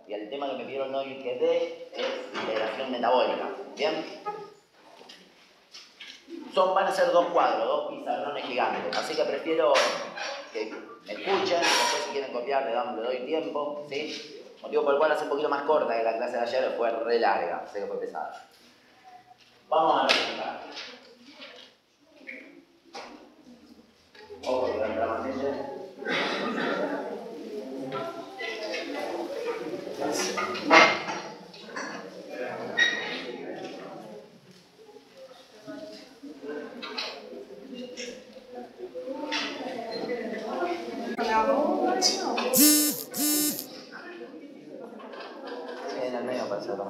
Y el tema que me pidieron hoy que dé es integración metabólica. ¿Bien? Van a ser 2 cuadros, 2 pizarrones gigantes. Así que prefiero que me escuchen, después si quieren copiar le doy tiempo, ¿sí? Motivo por el cual hace un poquito más corta que la clase de ayer, fue re larga, sé que fue pesada. Vamos a representar. Ojo, que la manera. En el medio para hacerlo.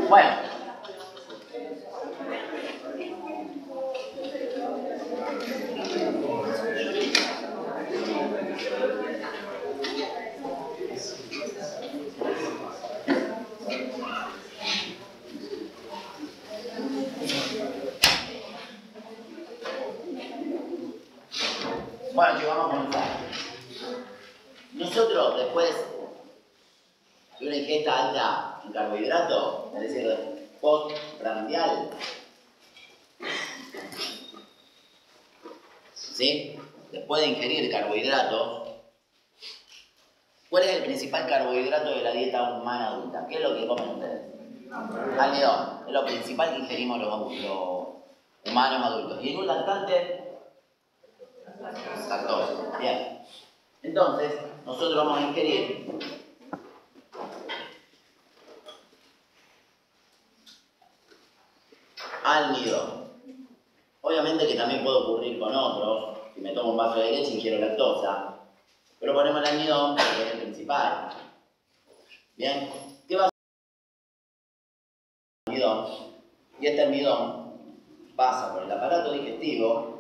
Bueno. Bueno, chicos, vamos a comenzar. Nosotros, después de una ingesta alta en carbohidratos, es decir, postprandial, ¿sí? Después de ingerir carbohidratos, ¿cuál es el principal carbohidrato de la dieta humana adulta? ¿Qué es lo que comen ustedes? Almidón. Es lo principal que ingerimos los humanos adultos. Y en un lactante, lactosa. Bien. Entonces, nosotros vamos a ingerir almidón. Obviamente que también puede ocurrir con otros. Si me tomo un vaso de leche, ingiero lactosa. Pero ponemos el almidón porque es el principal. Bien. ¿Qué va a hacer el almidón? Y este almidón pasa por el aparato digestivo.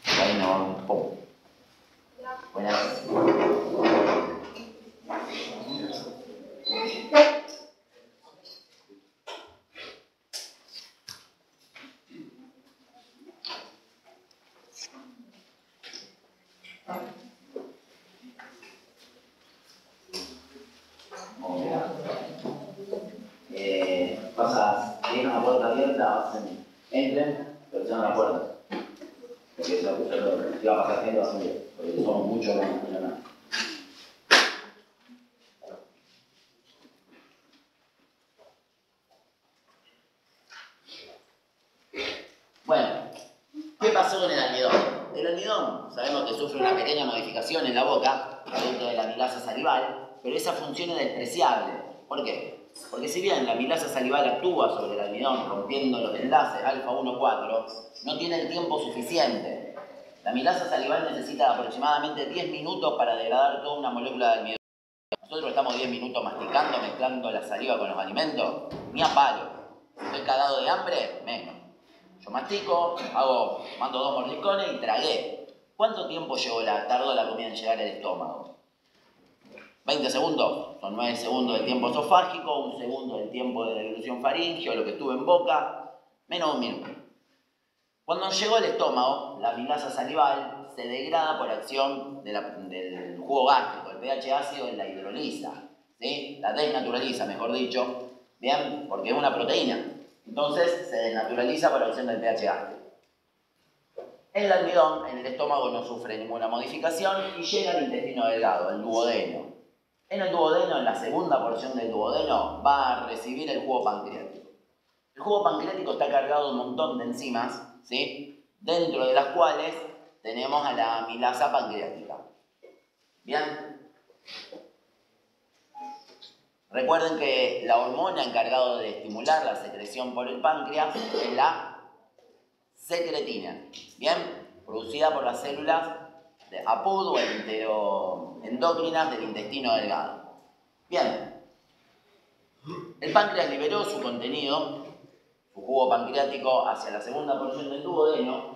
Ahí nos vamos. ¡Pum! Buenas. Tienen una puerta abierta, entren, pero cierran la puerta. Porque si va a pasar gente, va a subir. Porque somos muchos, no escuchan nada. Bueno, ¿qué pasó con el almidón? El almidón, sabemos que sufre una pequeña modificación en la boca, producto de la amilasa salival, pero esa función es despreciable. ¿Por qué? Porque si bien la amilasa salival actúa sobre el almidón rompiendo los enlaces alfa-1,4, no tiene el tiempo suficiente. La amilasa salival necesita aproximadamente 10 minutos para degradar toda una molécula de almidón. Nosotros estamos 10 minutos masticando, mezclando la saliva con los alimentos, ni a palo. Si estoy cagado de hambre, menos. Yo mastico, mando 2 mordiscones y tragué. ¿Cuánto tiempo tardó la comida en llegar al estómago? 20 segundos, son 9 segundos del tiempo esofágico, 1 segundo del tiempo de deglución faríngeo, lo que estuve en boca, menos de 1 minuto. Cuando llegó al estómago, la amilasa salival se degrada por acción del jugo gástrico, el pH ácido la hidroliza, ¿sí? La desnaturaliza, mejor dicho, ¿bien? Porque es una proteína. Entonces se desnaturaliza por acción del pH gástrico. El almidón en el estómago no sufre ninguna modificación y llega al intestino delgado, el duodeno. En el duodeno, en la segunda porción del duodeno, va a recibir el jugo pancreático. El jugo pancreático está cargado de un montón de enzimas, ¿sí? Dentro de las cuales tenemos a la amilasa pancreática. ¿Bien? Recuerden que la hormona encargada de estimular la secreción por el páncreas es la secretina, ¿bien? Producida por las células de APUD o enteroendocrinas del intestino delgado. Bien, el páncreas liberó su contenido, su jugo pancreático, hacia la segunda porción del duodeno.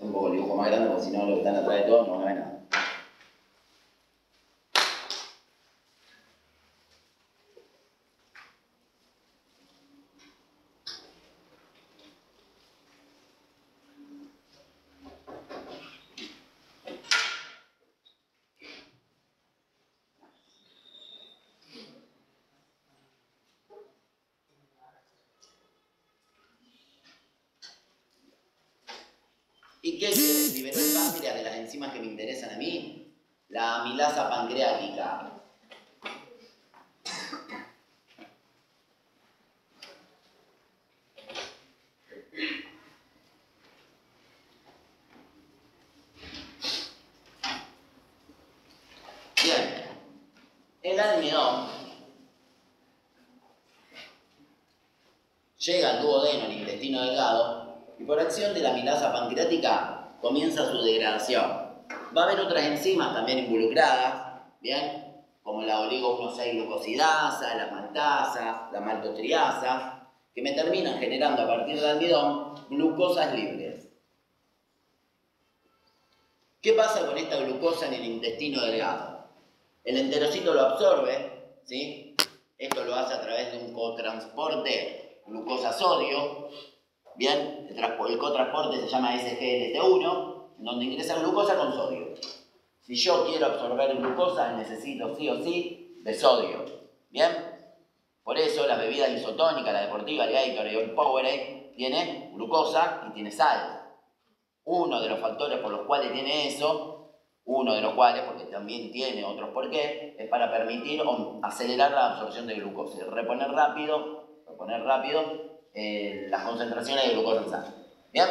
Un poco el dibujo más grande porque si no lo que están atrás de todo no van a ver nada. ¿Y qué liberó el páncreas de las enzimas que me interesan a mí? La amilasa pancreática. Bien, el almidón llega al duodeno, al intestino delgado, y por acción de la amilasa pancreática comienza su degradación. Va a haber otras enzimas también involucradas, ¿bien? Como la oligo-1,6-glucosidasa, la maltasa, la maltotriasa, que me terminan generando a partir del almidón glucosas libres. ¿Qué pasa con esta glucosa en el intestino delgado? El enterocito lo absorbe, ¿sí? Esto lo hace a través de un cotransporte glucosa-sodio, ¿bien? El cotransporte se llama SGLT1, donde ingresa glucosa con sodio. Si yo quiero absorber glucosa, necesito sí o sí de sodio, ¿bien? Por eso las bebidas isotónicas, la deportiva, el Gatorade o el Powerade, tiene glucosa y tiene sal. Uno de los factores por los cuales tiene eso, porque también tiene otros por qué, es para permitir o acelerar la absorción de glucosa y reponer rápido las concentraciones de glucosa en sangre. ¿Bien?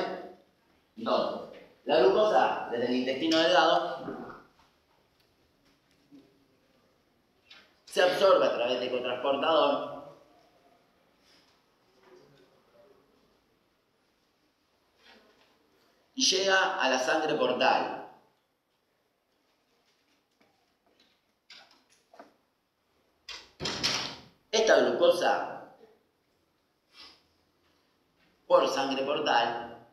Entonces, la glucosa desde el intestino delgado se absorbe a través del cotransportador y llega a la sangre portal. Esta glucosa por sangre portal,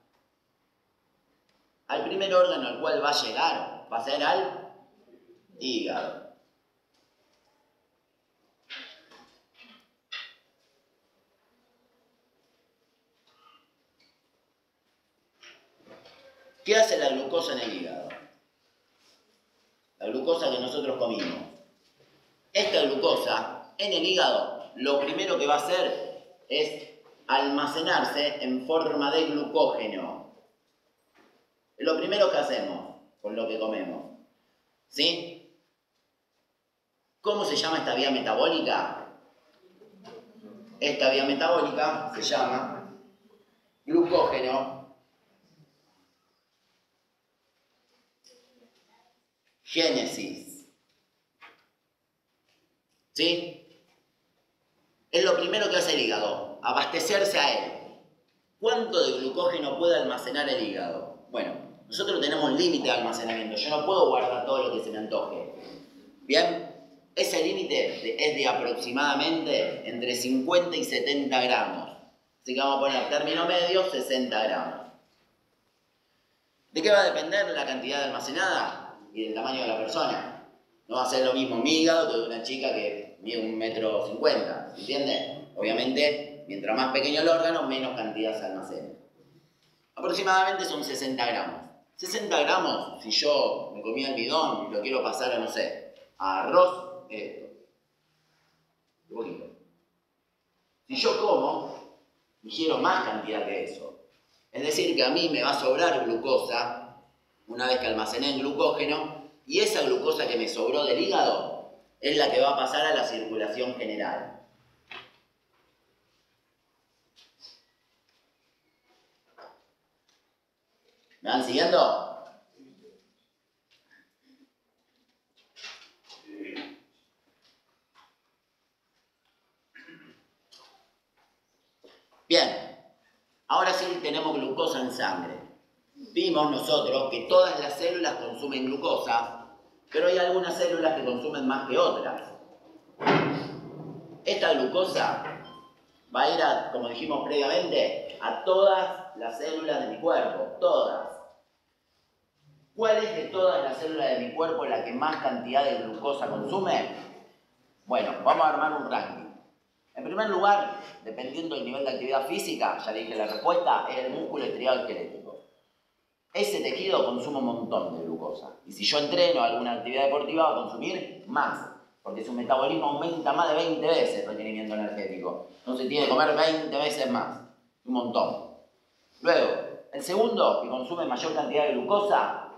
al primer órgano al cual va a llegar, va a ser al hígado. ¿Qué hace la glucosa en el hígado? La glucosa que nosotros comimos. Esta glucosa en el hígado lo primero que va a hacer es almacenarse en forma de glucógeno. Es lo primero que hacemos con lo que comemos. ¿Sí? ¿Cómo se llama esta vía metabólica? Esta vía metabólica se llama glucógeno génesis. ¿Sí? Es lo primero que hace el hígado, abastecerse a él. ¿Cuánto de glucógeno puede almacenar el hígado? Bueno, nosotros tenemos un límite de almacenamiento. Yo no puedo guardar todo lo que se me antoje. ¿Bien? Ese límite es de aproximadamente entre 50 y 70 gramos. Así que vamos a poner término medio, 60 gramos. ¿De qué va a depender la cantidad almacenada? Y del tamaño de la persona. No va a ser lo mismo mi hígado que de una chica que mide 1,50 m, ¿entiende? Obviamente, mientras más pequeño el órgano, menos cantidad se almacena. Aproximadamente son 60 gramos. 60 gramos, si yo me comí almidón y lo quiero pasar a, no sé, a arroz, esto. Un poquito. Si yo como, ingiero más cantidad que eso. Es decir, que a mí me va a sobrar glucosa una vez que almacené el glucógeno, y esa glucosa que me sobró del hígado es la que va a pasar a la circulación general. ¿Me van siguiendo? Bien, ahora sí tenemos glucosa en sangre. Vimos nosotros que todas las células consumen glucosa, pero hay algunas células que consumen más que otras. Esta glucosa va a ir, como dijimos previamente, a todas las células de mi cuerpo, todas. ¿Cuál es de todas las células de mi cuerpo la que más cantidad de glucosa consume? Bueno, vamos a armar un ranking. En primer lugar, dependiendo del nivel de actividad física, ya le dije la respuesta, es el músculo estriado esquelético. Ese tejido consume un montón de glucosa. Y si yo entreno alguna actividad deportiva, va a consumir más. Porque su metabolismo aumenta más de 20 veces el requerimiento energético. Entonces tiene que comer 20 veces más. Un montón. Luego, el segundo que consume mayor cantidad de glucosa,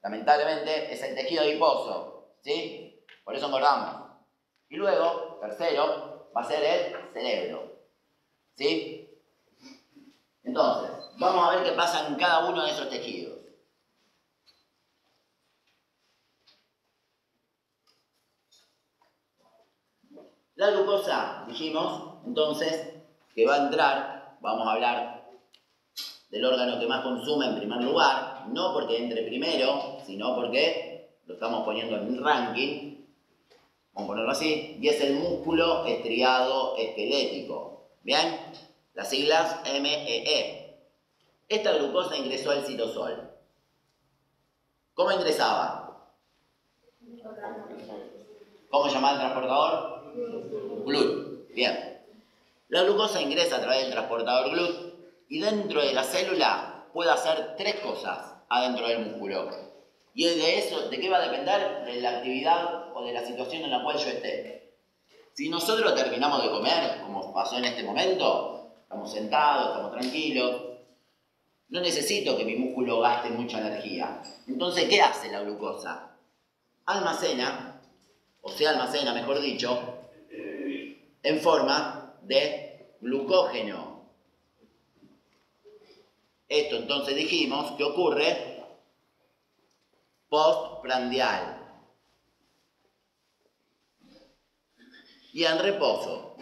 lamentablemente, es el tejido adiposo. ¿Sí? Por eso engordamos. Y luego, tercero, va a ser el cerebro. ¿Sí? Entonces, vamos a ver qué pasa en cada uno de esos tejidos. La glucosa, dijimos, entonces, que va a entrar, vamos a hablar del órgano que más consume en primer lugar, no porque entre primero, sino porque lo estamos poniendo en un ranking, vamos a ponerlo así, y es el músculo estriado esquelético. ¿Bien? Las siglas MEE. Esta glucosa ingresó al citosol. ¿Cómo ingresaba? ¿Cómo llamaba el transportador? GLUT. Bien. La glucosa ingresa a través del transportador GLUT y dentro de la célula puede hacer tres cosas adentro del músculo. Y de eso, ¿de qué va a depender? De la actividad o de la situación en la cual yo esté. Si nosotros terminamos de comer, como pasó en este momento, estamos sentados, estamos tranquilos, no necesito que mi músculo gaste mucha energía. Entonces, ¿qué hace la glucosa? Almacena, o se almacena, mejor dicho, en forma de glucógeno. Esto entonces dijimos que ocurre postprandial y en reposo.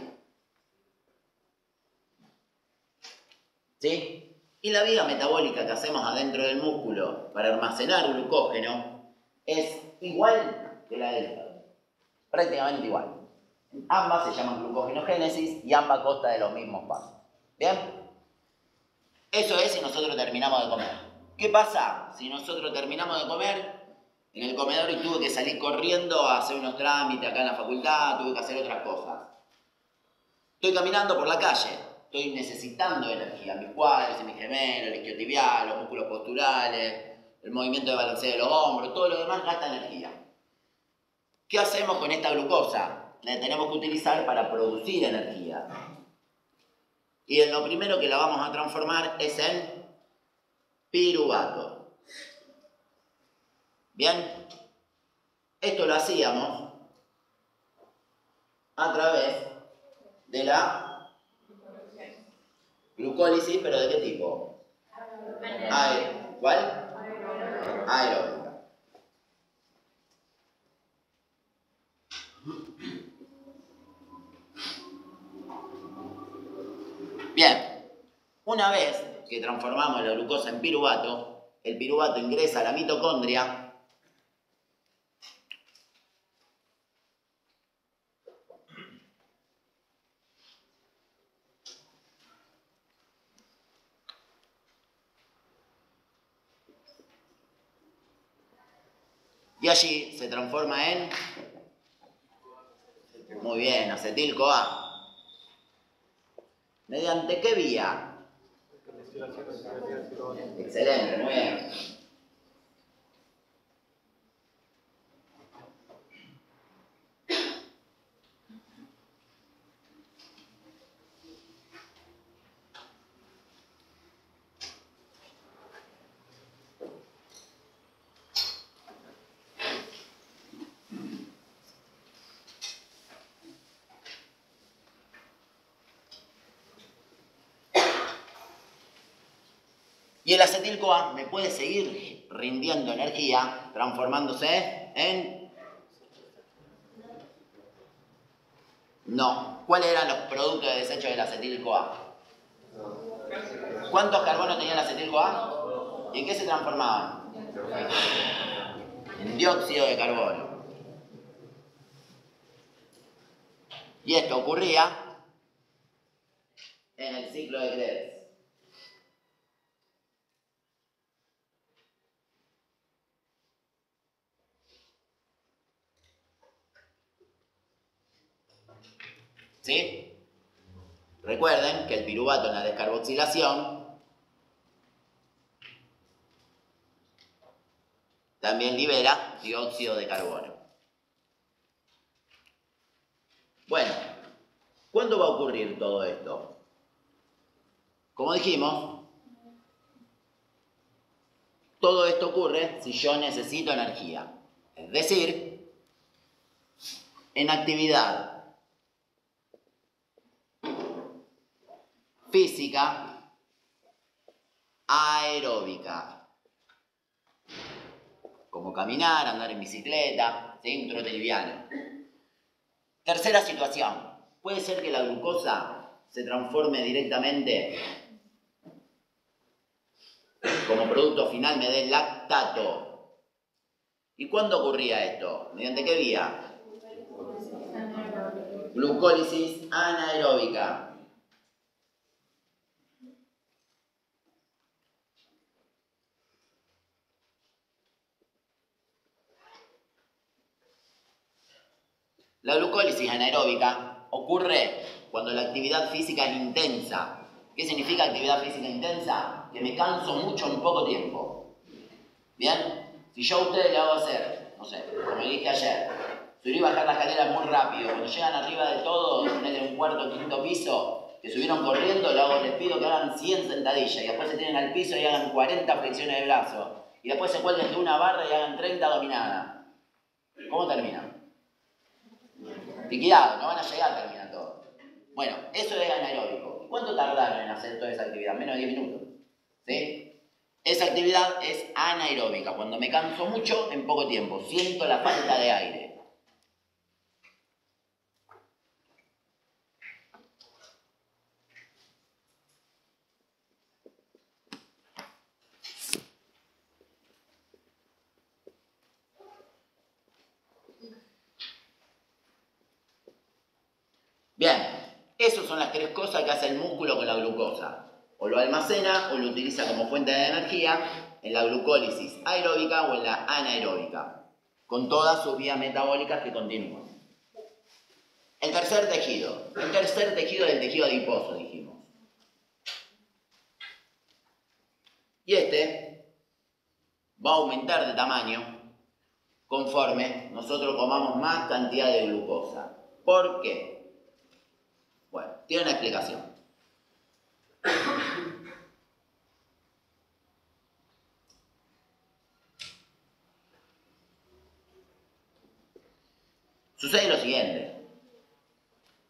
¿Sí? Y la vía metabólica que hacemos adentro del músculo para almacenar glucógeno es igual que la del hígado. Prácticamente igual. Ambas se llaman glucogenogénesis y ambas constan de los mismos pasos. ¿Bien? Eso es si nosotros terminamos de comer. ¿Qué pasa si nosotros terminamos de comer en el comedor y tuve que salir corriendo a hacer unos trámites acá en la facultad, tuve que hacer otras cosas? Estoy caminando por la calle, estoy necesitando energía, mis cuádriceps, mis gemelos, el isquiotibial, los músculos posturales, el movimiento de balanceo de los hombros, todo lo demás gasta energía. ¿Qué hacemos con esta glucosa? La tenemos que utilizar para producir energía. Y en lo primero que la vamos a transformar es en piruvato. ¿Bien? Esto lo hacíamos a través de la glucólisis, ¿pero de qué tipo? ¿Cuál? Aeróbica. Bien, una vez que transformamos la glucosa en piruvato, el piruvato ingresa a la mitocondria y allí se transforma en, muy bien, acetil-CoA. ¿Mediante qué vía? Excelente, muy bien. Y el acetil-CoA me puede seguir rindiendo energía, transformándose en... No. ¿Cuáles eran los productos de desecho del acetil-CoA? ¿Cuántos carbonos tenía el acetil-CoA? ¿Y en qué se transformaban? En dióxido de carbono. Y esto ocurría en el ciclo de Krebs. ¿Sí? Recuerden que el piruvato en la descarboxilación también libera dióxido de carbono. Bueno, ¿cuándo va a ocurrir todo esto? Como dijimos, todo esto ocurre si yo necesito energía. Es decir, en actividad física aeróbica, como caminar, andar en bicicleta, ¿sí? Un trote liviano. Tercera situación, puede ser que la glucosa se transforme directamente como producto final, me dé lactato. ¿Y cuándo ocurría esto? ¿Mediante qué vía? Glucólisis anaeróbica. La glucólisis anaeróbica ocurre cuando la actividad física es intensa. ¿Qué significa actividad física intensa? Que me canso mucho en poco tiempo. ¿Bien? Si yo a ustedes le hago hacer, no sé, como le dije ayer, subir y bajar las escaleras muy rápido, cuando llegan arriba de todo, ponerle un cuarto o quinto piso, que subieron corriendo, les pido que hagan 100 sentadillas y después se tiren al piso y hagan 40 flexiones de brazo y después se cuelguen de una barra y hagan 30 dominadas. ¿Cómo terminan? Liquidado, no van a llegar a terminar todo. Bueno, eso es anaeróbico. ¿Cuánto tardaron en hacer toda esa actividad? Menos de 10 minutos. ¿Sí? Esa actividad es anaeróbica. Cuando me canso mucho en poco tiempo, siento la falta de aire. Bien, esas son las tres cosas que hace el músculo con la glucosa. O lo almacena o lo utiliza como fuente de energía en la glucólisis aeróbica o en la anaeróbica, con todas sus vías metabólicas que continúan. El tercer tejido es el tejido adiposo, dijimos. Y este va a aumentar de tamaño conforme nosotros comamos más cantidad de glucosa. ¿Por qué? Bueno, tiene una explicación. Sucede lo siguiente.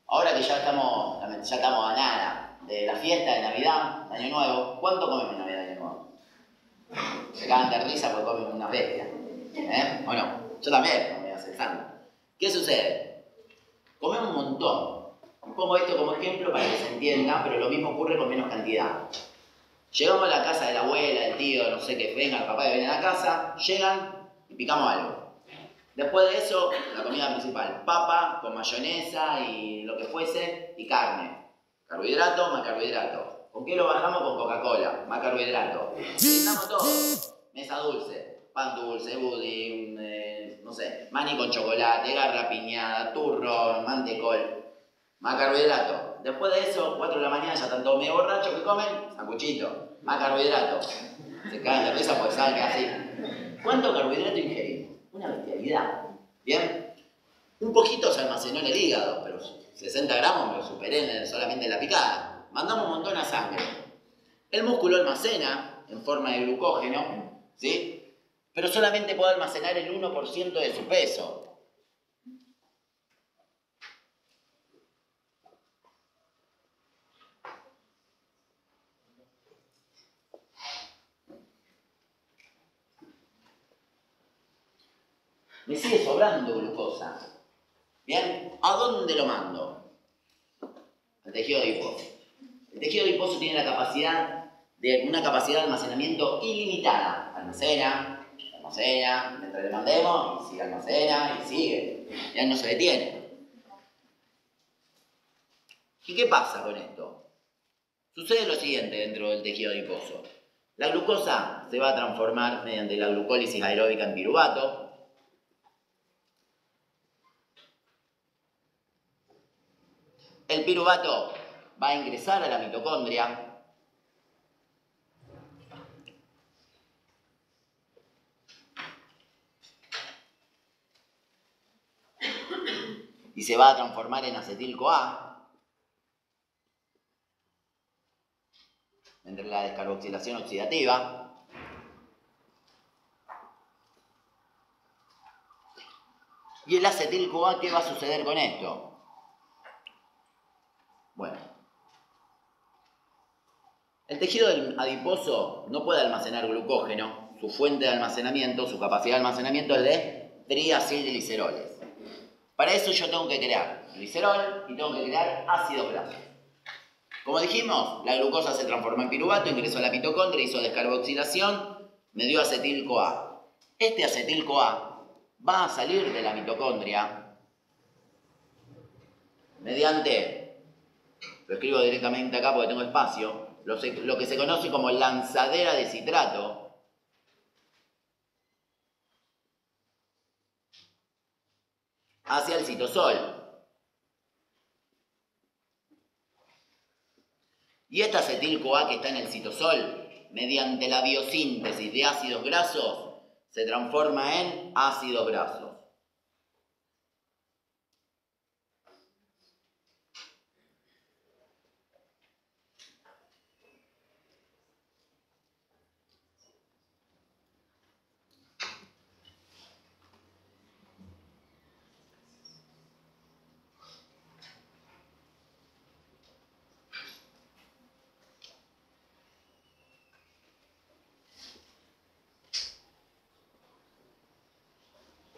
Ahora que ya estamos a nada de la fiesta de Navidad, de Año Nuevo, ¿cuánto comemos en Navidad de Año Nuevo? Se cagan de risa porque comen una bestia. Bueno, yo también, no me voy a hacer santo. ¿Qué sucede? Comemos un montón. Pongo esto como ejemplo para que se entienda, pero lo mismo ocurre con menos cantidad. Llegamos a la casa de la abuela, del tío, no sé qué, venga, el papá que viene a la casa, llegan y picamos algo. Después de eso, la comida principal, papa con mayonesa y lo que fuese, y carne. Carbohidrato más carbohidrato. ¿Con qué lo bajamos? Con Coca-Cola, más carbohidrato. Brindamos todo. Mesa dulce, pan dulce, budín, no sé, maní con chocolate, garra piñada, turrón, mantecol, más carbohidrato. Después de eso, 4 de la mañana ya están todos medio borrachos que comen, sanguchito, más carbohidrato. Se caen de risa porque saben que es así. ¿Cuánto carbohidrato ingerimos? Una bestialidad. ¿Bien? Un poquito se almacenó en el hígado, pero 60 gramos me lo superé solamente en la picada. Mandamos un montón a sangre. El músculo almacena en forma de glucógeno, ¿sí? Pero solamente puede almacenar el 1% de su peso. me sigue sobrando glucosa. ¿Bien? ¿A dónde lo mando? Al tejido adiposo. El tejido adiposo tiene una capacidad de almacenamiento ilimitada. Almacena, mientras le mandemos, y sigue almacena, y sigue. Ya no se detiene. ¿Y qué pasa con esto? Sucede lo siguiente dentro del tejido adiposo. La glucosa se va a transformar mediante la glucólisis aeróbica en piruvato. El piruvato va a ingresar a la mitocondria. Y se va a transformar en acetil-CoA. Entre la descarboxilación oxidativa. ¿Y el acetil-CoA qué va a suceder con esto? Bueno, el tejido adiposo no puede almacenar glucógeno. Su fuente de almacenamiento, su capacidad de almacenamiento es de triacilgliceroles. Para eso yo tengo que crear glicerol y tengo que crear ácidos grasos. Como dijimos, la glucosa se transformó en piruvato, ingresó a la mitocondria, hizo descarboxilación, me dio acetil-CoA. Este acetil-CoA va a salir de la mitocondria mediante, lo escribo directamente acá porque tengo espacio, lo que se conoce como lanzadera de citrato, hacia el citosol. Y esta acetil-CoA que está en el citosol, mediante la biosíntesis de ácidos grasos, se transforma en ácidos grasos.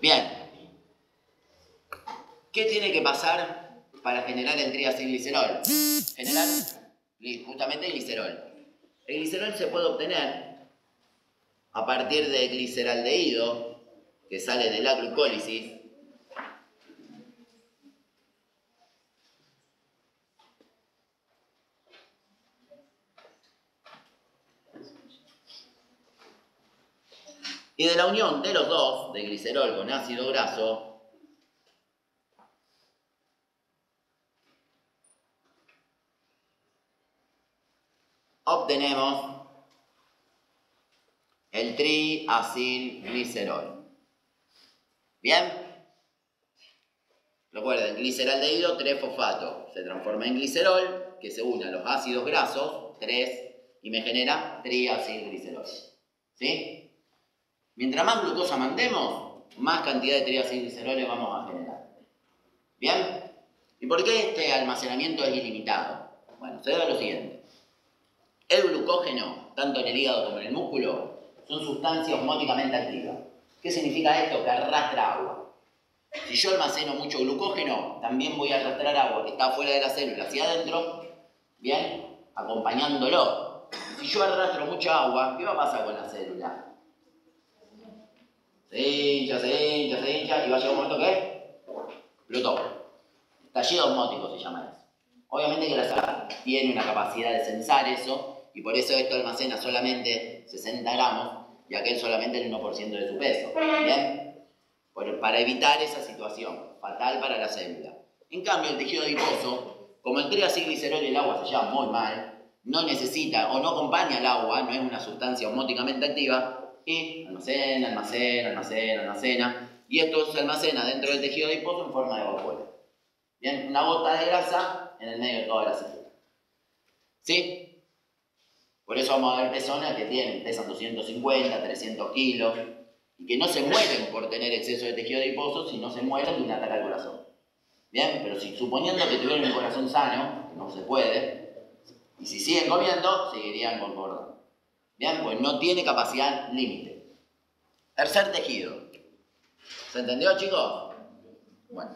Bien, ¿qué tiene que pasar para generar el triacilglicerol? Generar justamente glicerol. El glicerol se puede obtener a partir de gliceraldehído, que sale de la glucólisis, y de la unión de los dos, de glicerol con ácido graso, obtenemos el triacilglicerol. ¿Bien? Recuerden, gliceraldehído, 3-fosfato. Se transforma en glicerol, que se une a los ácidos grasos, 3, y me genera triacilglicerol. ¿Sí? Mientras más glucosa mandemos, más cantidad de triacilgliceroles vamos a generar. ¿Bien? ¿Y por qué este almacenamiento es ilimitado? Bueno, se debe a lo siguiente. El glucógeno, tanto en el hígado como en el músculo, son sustancias osmóticamente activas. ¿Qué significa esto? Que arrastra agua. Si yo almaceno mucho glucógeno, también voy a arrastrar agua que está fuera de la célula hacia adentro, ¿bien? Acompañándolo. Si yo arrastro mucha agua, ¿qué va a pasar con la célula? Se hincha, y va a llegar un momento que explotó. Estallido osmótico se llama eso. Obviamente que la célula tiene una capacidad de sensar eso, y por eso esto almacena solamente 60 gramos y aquel solamente el 1% de su peso. ¿Bien? Para evitar esa situación fatal para la célula. En cambio, el tejido adiposo, como el triacilglicerol y el agua se llevan muy mal, no necesita o no acompaña al agua, no es una sustancia osmóticamente activa, y almacena, y esto se almacena dentro del tejido adiposo en forma de vacuola. Bien, una gota de grasa en el medio de toda la célula. ¿Sí? Por eso vamos a ver personas que pesan 250, 300 kilos, y que no se mueren por tener exceso de tejido adiposo, sino se mueren de un ataque al corazón. Bien, pero si suponiendo que tuvieran un corazón sano, que no se puede, y si siguen comiendo, seguirían engordando. Bien, pues no tiene capacidad límite. Tercer tejido. ¿Se entendió, chicos? Bueno.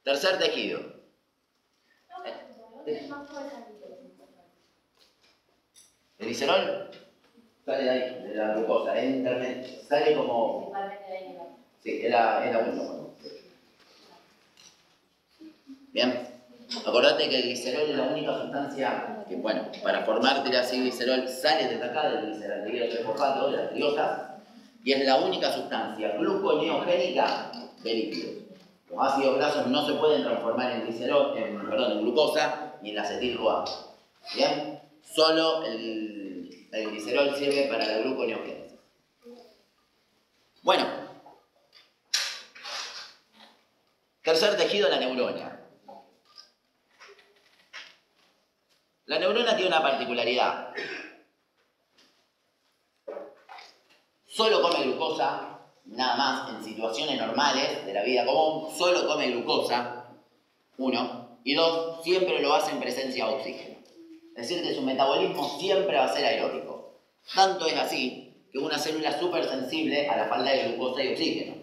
Tercer tejido. El glicerol sale de ahí, de la glucosa, es intermedio. Sale como... Sí, era uno. Bien. Acordate que el glicerol es la única sustancia que, bueno, para formar glicerol sale desde acá, del gliceraldehído trifosfato, de las triosas, y es la única sustancia gluconeogénica de lípidos. Los ácidos grasos no se pueden transformar en en glucosa ni en acetil-CoA. ¿Bien? Solo el glicerol sirve para la gluconeogénesis. Bueno. Tercer tejido, la neurona. La neurona tiene una particularidad. Solo come glucosa, nada más, en situaciones normales de la vida común, solo come glucosa, 1, y 2, siempre lo hace en presencia de oxígeno. Es decir, que su metabolismo siempre va a ser aeróbico. Tanto es así que una célula es súper sensible a la falta de glucosa y oxígeno.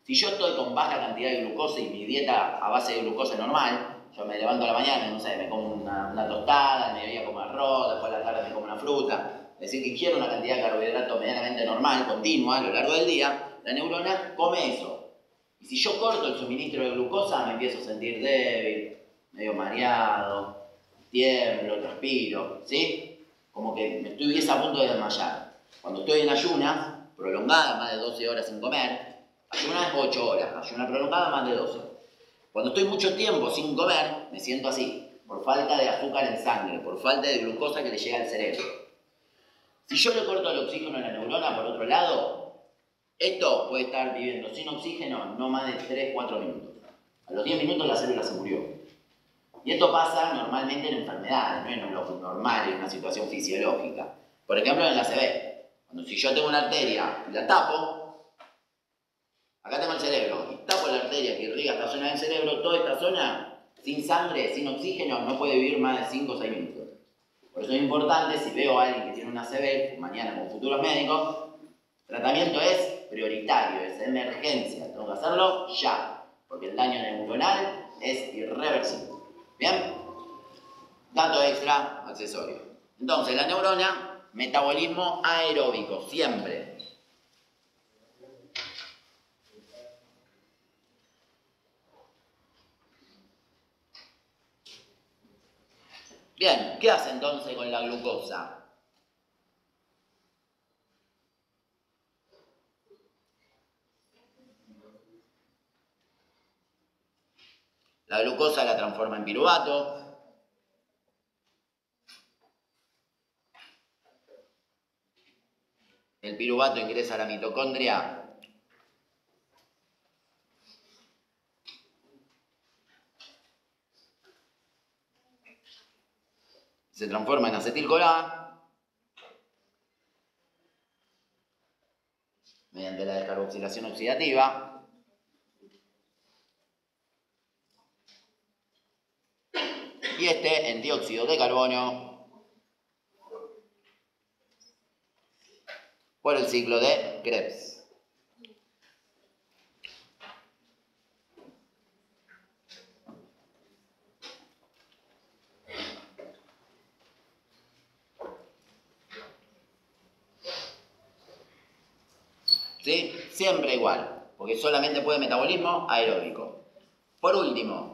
Si yo estoy con baja cantidad de glucosa y mi dieta a base de glucosa es normal, yo me levanto a la mañana, no sé, me como una tostada, me voy a comer arroz, después a la tarde me como una fruta. Es decir, que quiero una cantidad de carbohidratos medianamente normal, continua, a lo largo del día, la neurona come eso. Y si yo corto el suministro de glucosa, me empiezo a sentir débil, medio mareado, tiemblo, transpiro, ¿sí? Como que me estuviese a punto de desmayar. Cuando estoy en ayunas, prolongada, más de 12 horas sin comer, ayunas 8 horas, ayuna prolongada más de 12. Cuando estoy mucho tiempo sin comer, me siento así, por falta de azúcar en sangre, por falta de glucosa que le llega al cerebro. Si yo le corto el oxígeno a la neurona, por otro lado, esto puede estar viviendo sin oxígeno no más de 3-4 minutos. A los 10 minutos la célula se murió. Y esto pasa normalmente en enfermedades, no en lo normal, en una situación fisiológica. Por ejemplo, en la ACV. Si yo tengo una arteria y la tapo, acá tengo el cerebro, y tapo la arteria que irriga esta zona del cerebro, toda esta zona, sin sangre, sin oxígeno, no puede vivir más de 5 o 6 minutos. Por eso es importante, si veo a alguien que tiene una ACV, mañana con futuros médicos, el tratamiento es prioritario, es emergencia, tengo que hacerlo ya, porque el daño neuronal es irreversible. ¿Bien? Dato extra, accesorio. Entonces, la neurona, metabolismo aeróbico, siempre. Bien, ¿qué hace entonces con la glucosa? La glucosa la transforma en piruvato. El piruvato ingresa a la mitocondria. Se transforma en acetil-CoA mediante la descarboxilación oxidativa. Y en dióxido de carbono por el ciclo de Krebs. ¿Sí? Siempre igual, porque solamente puede metabolismo aeróbico. Por último,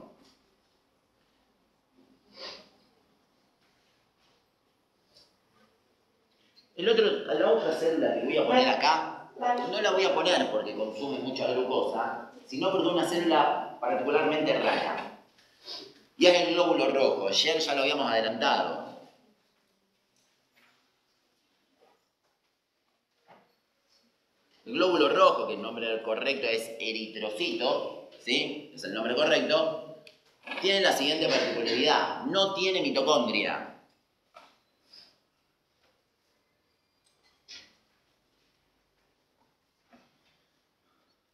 la otra célula que voy a poner acá, no la voy a poner porque consume mucha glucosa, sino porque es una célula particularmente rara. Y es el glóbulo rojo, ayer ya lo habíamos adelantado. El glóbulo rojo, que el nombre correcto es eritrocito, ¿sí? Es el nombre correcto, tiene la siguiente particularidad, no tiene mitocondria.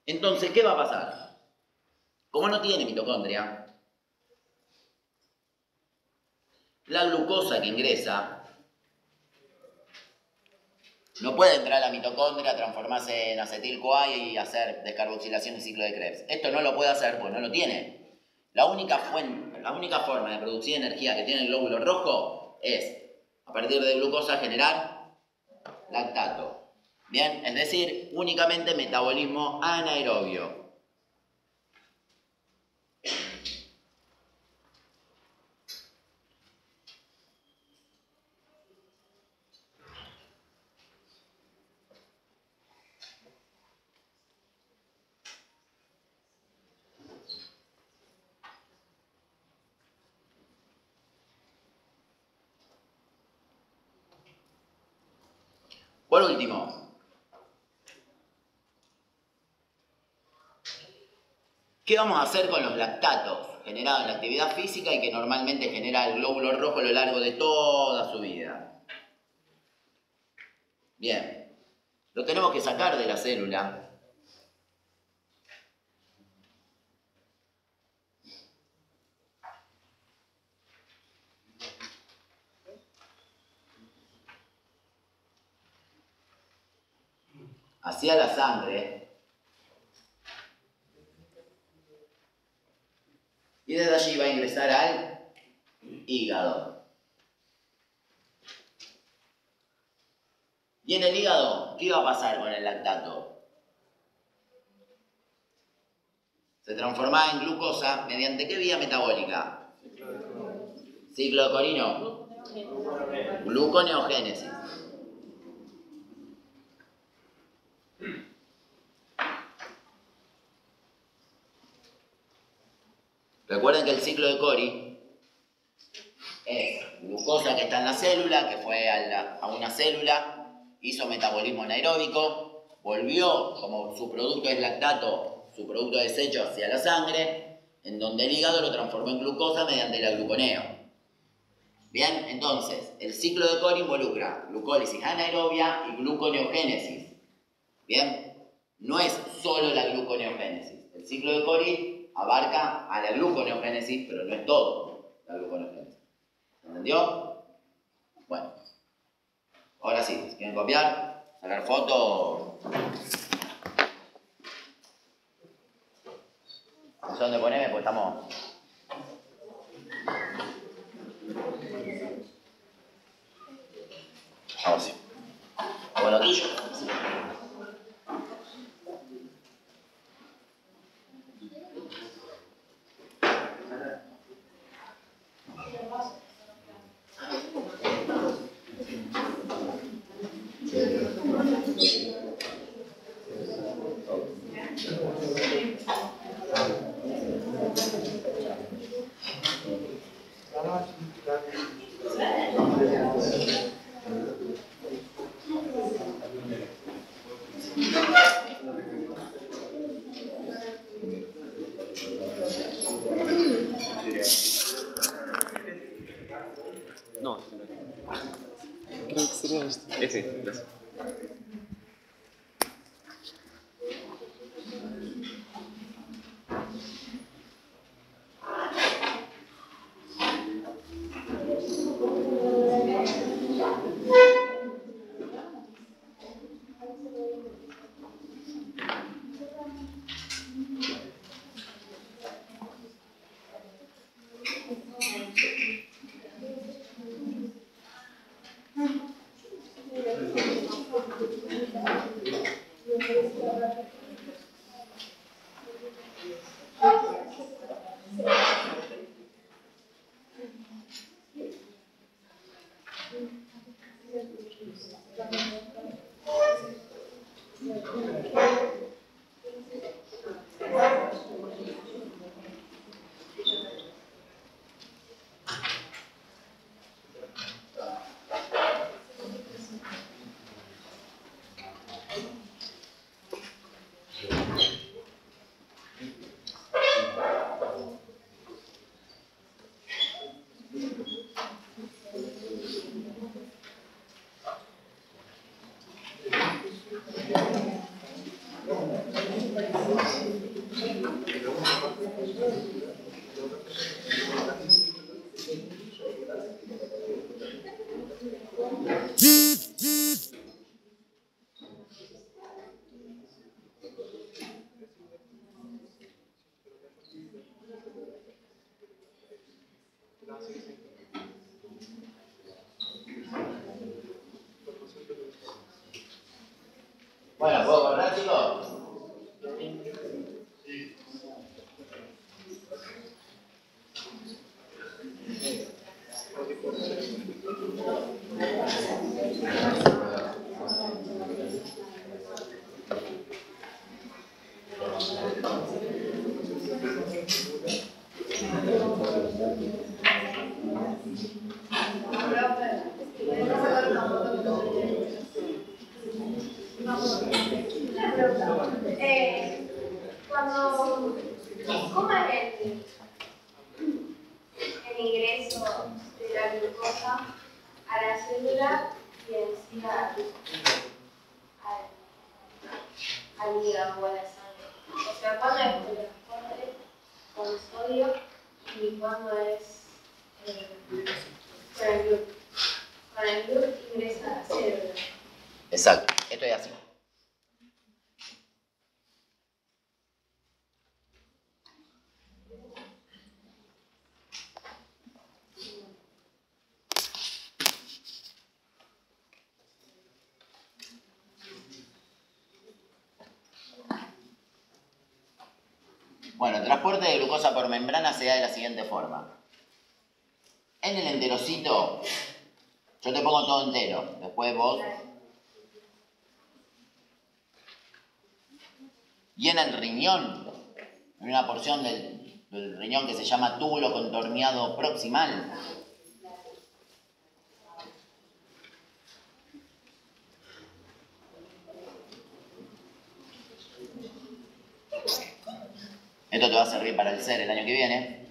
Entonces, ¿qué va a pasar? Como no tiene mitocondria, la glucosa que ingresa No puede entrar a la mitocondria, transformarse en acetil-CoA y hacer descarboxilación y ciclo de Krebs. Esto no lo puede hacer porque no lo tiene. La única forma de producir energía que tiene el glóbulo rojo es, a partir de glucosa, generar lactato. Bien, es decir, únicamente metabolismo anaerobio. Por último, ¿qué vamos a hacer con los lactatos generados en la actividad física y que normalmente genera el glóbulo rojo a lo largo de toda su vida? Bien, lo tenemos que sacar de la célula. Hacia la sangre. Y desde allí va a ingresar al hígado. Y en el hígado, ¿qué va a pasar con el lactato? Se transforma en glucosa mediante ¿qué vía metabólica? Ciclo de Corino. Gluconeogénesis. Recuerden que el ciclo de Cori es glucosa que está en la célula, que fue a una célula, hizo metabolismo anaeróbico, volvió, como su producto es lactato, su producto de desecho hacia la sangre, en donde el hígado lo transformó en glucosa mediante el agluconeo. Bien, entonces, el ciclo de Cori involucra glucólisis anaerobia y gluconeogénesis. Bien, no es solo la gluconeogénesis. El ciclo de Cori abarca a la gluconeogénesis, pero no es todo la gluconeogénesis. ¿Entendió? Bueno, ahora sí, si quieren copiar, sacar foto, no sé dónde ponerme, pues estamos. Ahora sí. Bueno, tuyo. No, creo que sería este. Ese, gracias. ¿Cómo es el ingreso de la glucosa a la célula y en sí al hígado o a la sangre? O sea, ¿cuándo es el transporte con sodio y cuándo es con el gluten? Con el gluten ingresa a la célula. Exacto, esto es así. Bueno, el transporte de glucosa por membrana se da de la siguiente forma. En el enterocito, yo te pongo todo entero, después vos. Y en el riñón, hay una porción del riñón que se llama túbulo contorneado proximal. Esto te va a servir para el SER el año que viene.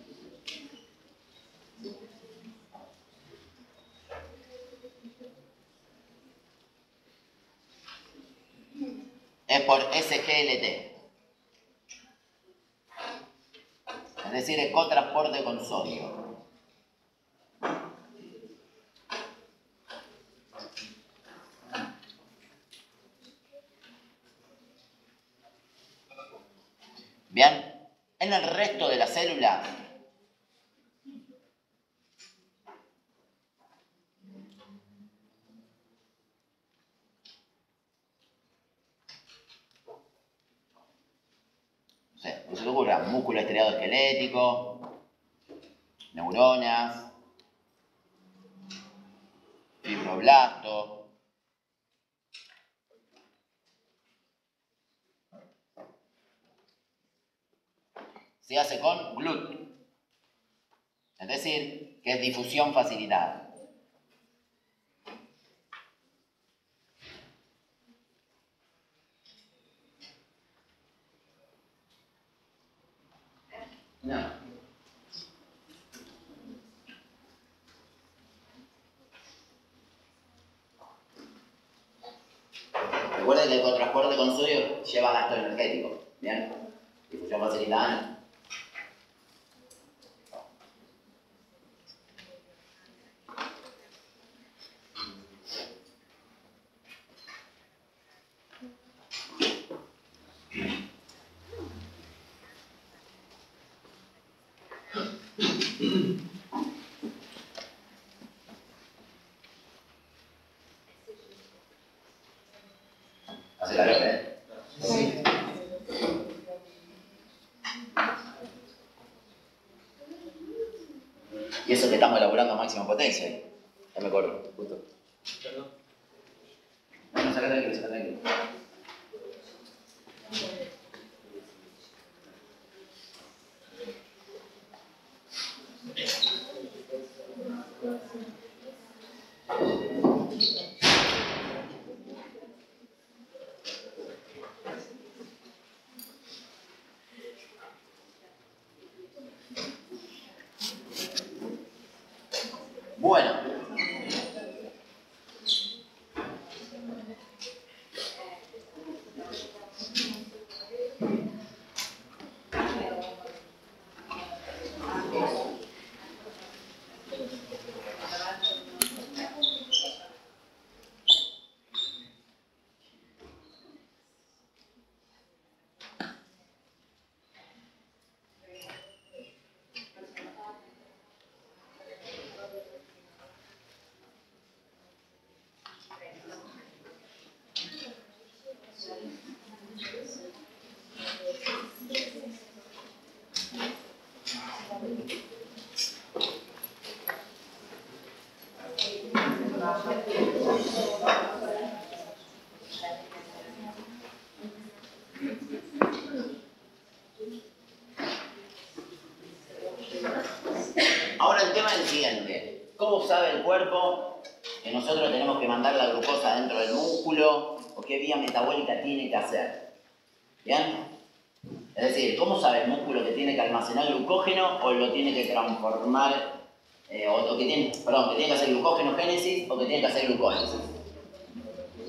Es por SGLT. Es decir, es cotransporte con sodio. Bien, en el resto de la célula, que se te ocurra músculo estriado esquelético, neuronas, fibroblasto. Se hace con GLUT, es decir, que es difusión facilitada. No. Recuerden que el cotransporte con sodio lleva gasto energético. Bien, difusión facilitada. Hace calor, ¿eh? Sí. Y eso que estamos elaborando a máxima potencia. Ya me acuerdo, justo. Perdón. No, saca tranquilo. Bueno. ¿Cómo sabe el cuerpo que nosotros tenemos que mandar la glucosa dentro del músculo o qué vía metabólica tiene que hacer? ¿Bien? Es decir, ¿cómo sabe el músculo que tiene que almacenar glucógeno o lo tiene que transformar, que tiene que hacer glucógenogénesis o que tiene que hacer glucólisis?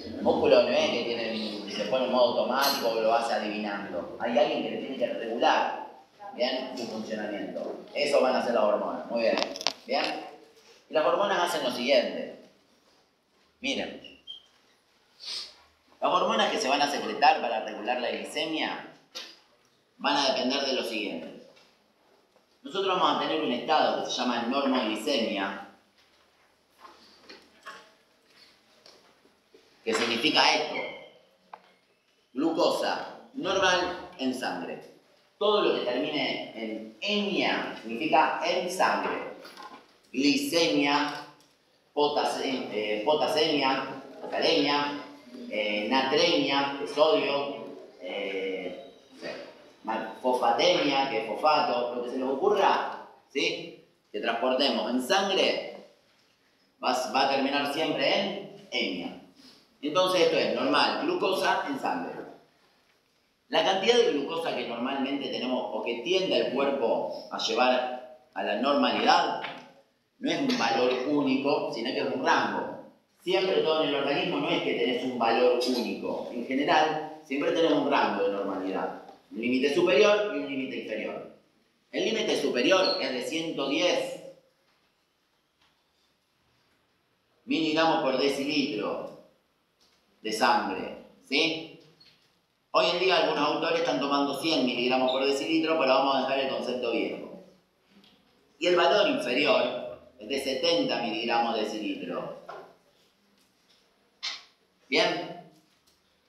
El músculo no es que se pone en modo automático o lo hace adivinando. Hay alguien que le tiene que regular, ¿bien?, su funcionamiento. Eso van a hacer las hormonas. Muy bien. ¿Bien? Y las hormonas hacen lo siguiente. Miren. Las hormonas que se van a secretar para regular la glicemia van a depender de lo siguiente. Nosotros vamos a tener un estado que se llama normoglicemia, que significa esto: glucosa normal en sangre. Todo lo que termine en emia significa en sangre. Glicemia, potasemia, alcalemia, natremia, que es sodio, fosfatemia, que es fosfato, lo que se nos ocurra, ¿sí?, que transportemos en sangre, va a terminar siempre en emia. Entonces esto es normal, glucosa en sangre. La cantidad de glucosa que normalmente tenemos o que tiende el cuerpo a llevar a la normalidad no es un valor único, sino que es un rango. Siempre todo en el organismo no es que tenés un valor único. En general, siempre tenemos un rango de normalidad. Un límite superior y un límite inferior. El límite superior es de 110 miligramos por decilitro de sangre, ¿sí? Hoy en día algunos autores están tomando 100 miligramos por decilitro, pero vamos a dejar el concepto viejo. Y el valor inferior es de 70 miligramos de decilitro. ¿Bien?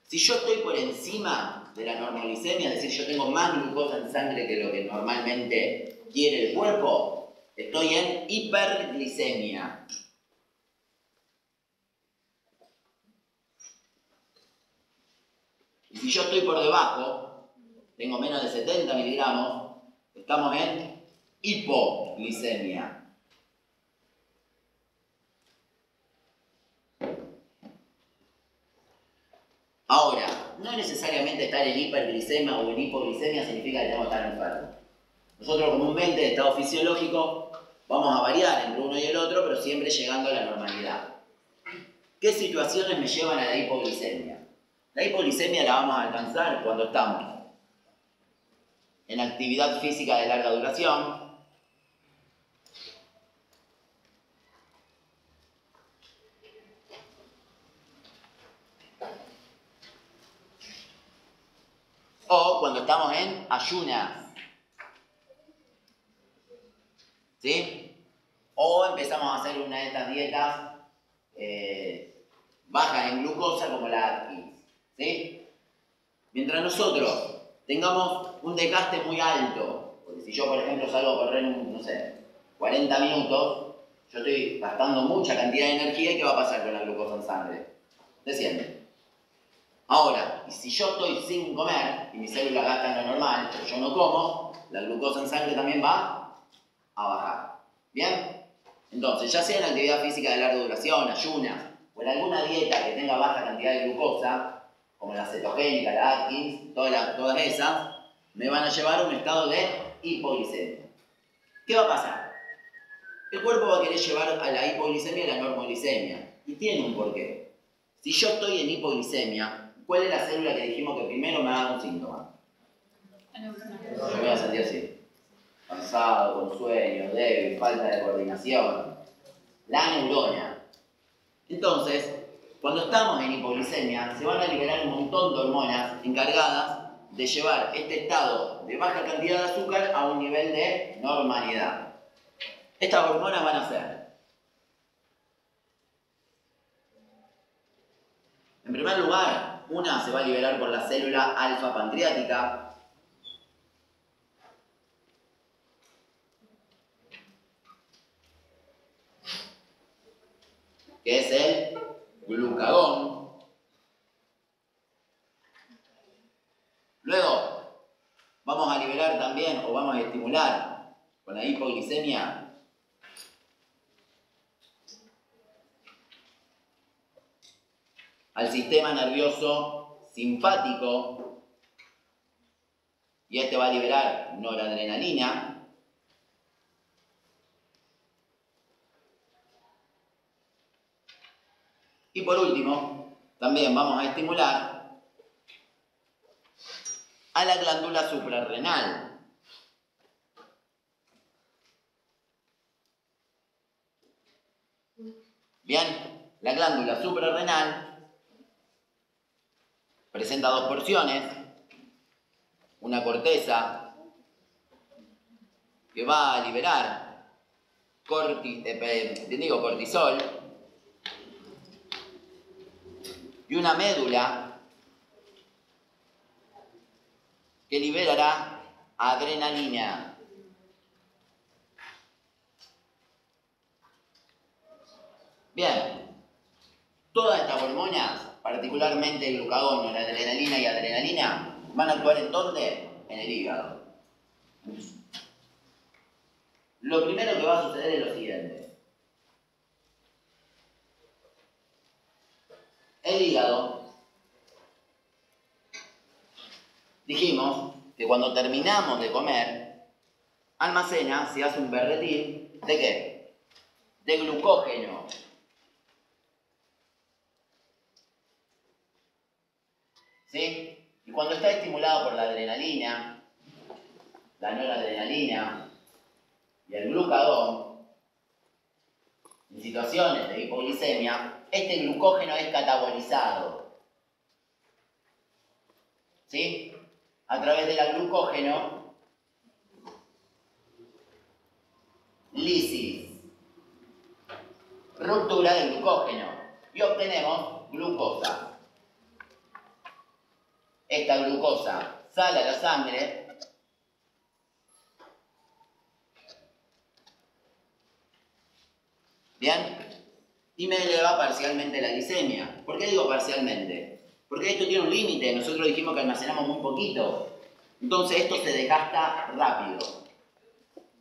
Si yo estoy por encima de la normoglicemia, es decir, yo tengo más glucosa en sangre que lo que normalmente quiere el cuerpo, estoy en hiperglicemia. Y si yo estoy por debajo, tengo menos de 70 miligramos, estamos en hipoglicemia. Ahora, no necesariamente estar en hiperglicemia o en hipoglicemia significa que tenemos que estar enfermos. Nosotros comúnmente, de estado fisiológico, vamos a variar entre uno y el otro, pero siempre llegando a la normalidad. ¿Qué situaciones me llevan a la hipoglicemia? La hipoglicemia la vamos a alcanzar cuando estamos en actividad física de larga duración, o cuando estamos en ayunas, ¿sí? O empezamos a hacer una de estas dietas bajas en glucosa como la Atkins, ¿sí? Mientras nosotros tengamos un desgaste muy alto, porque si yo, por ejemplo, salgo a correr, no sé, 40 minutos, yo estoy gastando mucha cantidad de energía, ¿y qué va a pasar con la glucosa en sangre? Desciende. Ahora, y si yo estoy sin comer y mis células gastan lo normal, pero yo no como, la glucosa en sangre también va a bajar. ¿Bien? Entonces, ya sea en actividad física de larga duración, ayunas, o en alguna dieta que tenga baja cantidad de glucosa, como la cetogénica, la Atkins, todas esas, me van a llevar a un estado de hipoglicemia. ¿Qué va a pasar? El cuerpo va a querer llevar a la hipoglicemia a la normoglicemia. Y tiene un porqué. Si yo estoy en hipoglicemia, ¿cuál es la célula que dijimos que primero me haga un síntoma? Me voy a sentir así. Cansado, con sueño, débil, falta de coordinación. La neurona. Entonces, cuando estamos en hipoglicemia, se van a liberar un montón de hormonas encargadas de llevar este estado de baja cantidad de azúcar a un nivel de normalidad. Estas hormonas van a ser, en primer lugar, una se va a liberar por la célula alfa pancreática, que es el glucagón. Luego, vamos a liberar también, o vamos a estimular con la hipoglicemia, al sistema nervioso simpático y este va a liberar noradrenalina. Y por último, también vamos a estimular a la glándula suprarrenal. Bien, la glándula suprarrenal presenta dos porciones, una corteza que va a liberar cortisol y una médula que liberará adrenalina. Bien, todas estas hormonas, particularmente el glucagón, noradrenalina y adrenalina, van a actuar ¿en dónde? En el hígado. Lo primero que va a suceder es lo siguiente. El hígado, dijimos que cuando terminamos de comer, almacena, se hace un berretín, ¿de qué? De glucógeno. ¿Sí? Y cuando está estimulado por la adrenalina, la noradrenalina y el glucagón, en situaciones de hipoglicemia, este glucógeno es catabolizado. ¿Sí? A través del glucógeno, lisis, ruptura del glucógeno, y obtenemos glucosa. Esta glucosa sale a la sangre ¿bien? Y me eleva parcialmente la glicemia. ¿Por qué digo parcialmente? Porque esto tiene un límite. Nosotros dijimos que almacenamos muy poquito. Entonces esto se desgasta rápido.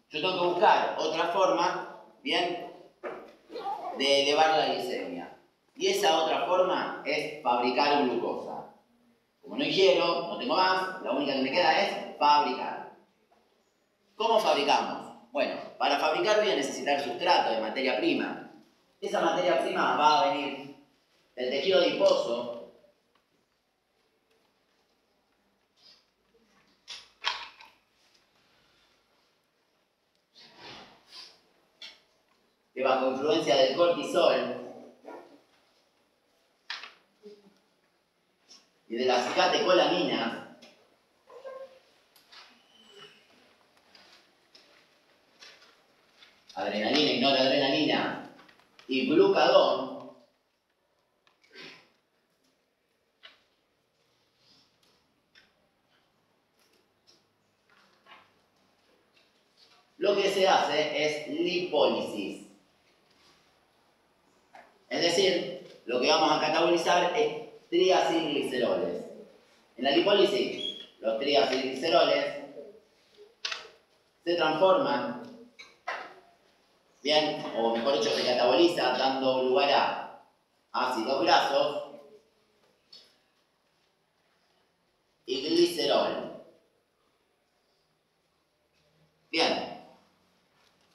Yo tengo que buscar otra forma, ¿bien?, de elevar la glicemia. Y esa otra forma es fabricar glucosa. Como no ingiero, no tengo más, la única que me queda es fabricar. ¿Cómo fabricamos? Bueno, para fabricar voy a necesitar sustrato de materia prima. Esa materia prima va a venir del tejido adiposo, que bajo influencia del cortisol y de las catecolaminas adrenalina y noradrenalina y glucagón, lo que se hace es lipólisis. Es decir, lo que vamos a catabolizar es triacilgliceroles. En la lipólisis, los triacilgliceroles se transforman, bien, o mejor dicho, se cataboliza dando lugar a ácidos grasos y glicerol. Bien,